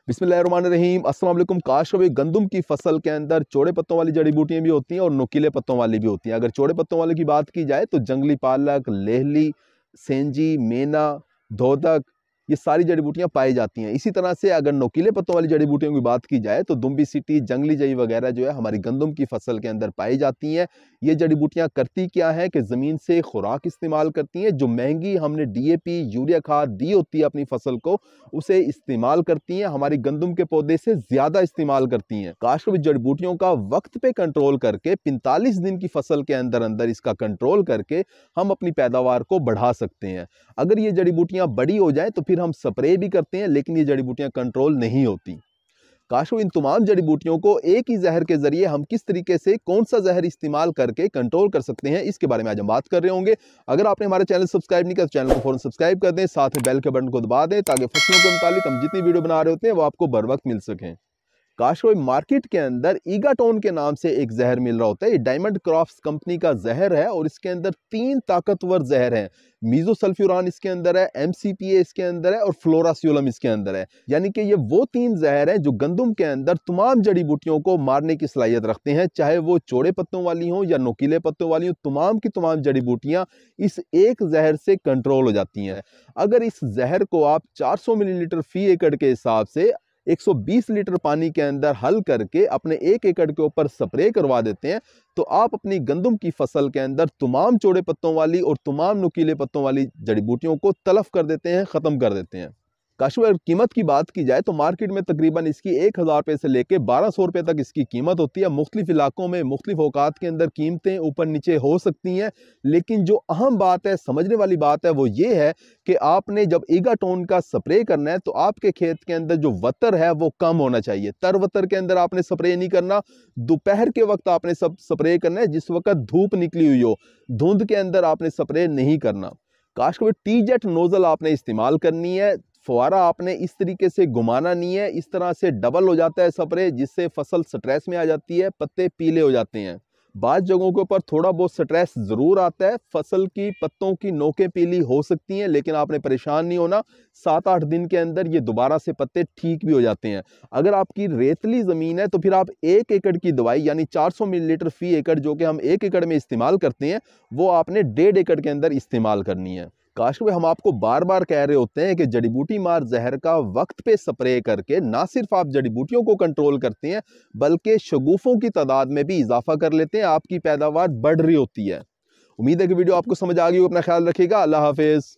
बिस्मिल्लाहिर्रहमानिर्रहीम। अस्सलाम वालेकुम। काश कभी गंदम की फसल के अंदर चौड़े पत्तों वाली जड़ी बूटियां भी होती हैं और नुकीले पत्तों वाली भी होती हैं। अगर चौड़े पत्तों वाले की बात की जाए तो जंगली पालक, लेहली, सेंजी, मेना, धोदक, ये सारी जड़ी बूटियां पाई जाती हैं। इसी तरह से अगर नुकीले पत्तों वाली जड़ी बूटियों की बात की जाए तो दुम्बी सीटी, जंगली जई वगैरह जो है हमारी गंदम की फसल के अंदर पाई जाती हैं। ये जड़ी बूटियां करती क्या है कि ज़मीन से खुराक इस्तेमाल करती हैं। जो महंगी हमने डीएपी, यूरिया खाद दी होती है अपनी फसल को, उसे इस्तेमाल करती हैं। हमारी गंदम के पौधे से ज्यादा इस्तेमाल करती हैं। काश कभी जड़ी बूटियों का वक्त पे कंट्रोल करके 45 दिन की फसल के अंदर अंदर इसका कंट्रोल करके हम अपनी पैदावार को बढ़ा सकते हैं। अगर ये जड़ी बूटियां बड़ी हो जाए तो फिर हम स्प्रे भी करते हैं, लेकिन ये जड़ी बूटियां कंट्रोल नहीं होती। काशो इन तमाम जड़ी बूटियों को एक ही जहर के जरिए हम किस तरीके से कौन सा जहर इस्तेमाल करके कंट्रोल कर सकते हैं, इसके बारे में आज हम बात कर रहे होंगे। अगर आपने हमारा चैनल सब्सक्राइब नहीं किया तो चैनल को फौरन सब्सक्राइब कर दें, साथ में बेल के बटन को दबा दें ताकि फसलों के मुतालिक हम जितनी वीडियो बना रहे होते हैं वो आपको बर वक्त मिल सकें। काशकोई मार्केट के अंदर ईगाटोन के नाम से एक जहर मिल रहा होता है। ये डायमंड क्रॉप्स कंपनी का जहर है और इसके अंदर 3 ताकतवर जहर हैं। मीजोसल्फ्यूरान इसके अंदर है, एमसीपीए इसके अंदर है और फ्लोरासियोलम इसके अंदर है। यानी कि ये वो 3 जहर हैं जो गंदम के अंदर तमाम जड़ी बूटियों को मारने की सलाहियत रखते हैं, चाहे वो चौड़े पत्तों वाली हों या नुकीले पत्तों वाली हों। तमाम की तमाम जड़ी बूटियां इस एक जहर से कंट्रोल हो जाती हैं। अगर इस जहर को आप 400 मिलीलीटर फी एकड़ के हिसाब से 120 लीटर पानी के अंदर हल करके अपने 1 एकड़ के ऊपर स्प्रे करवा देते हैं तो आप अपनी गंदम की फसल के अंदर तमाम चौड़े पत्तों वाली और तमाम नुकीले पत्तों वाली जड़ी बूटियों को तलफ कर देते हैं, ख़त्म कर देते हैं। काशवा कीमत की बात की जाए तो मार्केट में तकरीबन इसकी 1000 रुपये से लेके 1200 रुपये तक इसकी कीमत होती है। मुख्तलिफ इलाकों में मुख्तलिफ औकात के अंदर कीमतें ऊपर नीचे हो सकती हैं, लेकिन जो अहम बात है, समझने वाली बात है, वो ये है कि आपने जब ईगाटोन का स्प्रे करना है तो आपके खेत के अंदर जो वतर है वो कम होना चाहिए। तर वतर के अंदर आपने स्प्रे नहीं करना। दोपहर के वक्त आपने सब स्प्रे करना है, जिस वक्त धूप निकली हुई हो। धुंध के अंदर आपने स्प्रे नहीं करना। काश को टी जेट नोजल आपने इस्तेमाल करनी है। फुवारा आपने इस तरीके से घुमाना नहीं है, इस तरह से डबल हो जाता है स्प्रे, जिससे फसल स्ट्रेस में आ जाती है, पत्ते पीले हो जाते हैं। बाज़ जगहों के ऊपर थोड़ा बहुत स्ट्रेस ज़रूर आता है, फसल की पत्तों की नोकें पीली हो सकती हैं, लेकिन आपने परेशान नहीं होना। 7-8 दिन के अंदर ये दोबारा से पत्ते ठीक भी हो जाते हैं। अगर आपकी रेतली ज़मीन है तो फिर आप 1 एकड़ की दवाई यानी 400 मिलीलीटर फी एकड़, जो कि हम 1 एकड़ में इस्तेमाल करते हैं, वो आपने 1.5 एकड़ के अंदर इस्तेमाल करनी है। काश में हम आपको बार बार कह रहे होते हैं कि जड़ी बूटी मार जहर का वक्त पे स्प्रे करके ना सिर्फ आप जड़ी बूटियों को कंट्रोल करते हैं बल्कि शगुफों की तादाद में भी इजाफा कर लेते हैं। आपकी पैदावार बढ़ रही होती है। उम्मीद है कि वीडियो आपको समझ आ गई हो। अपना ख्याल रखिएगा। अल्लाह हाफिज।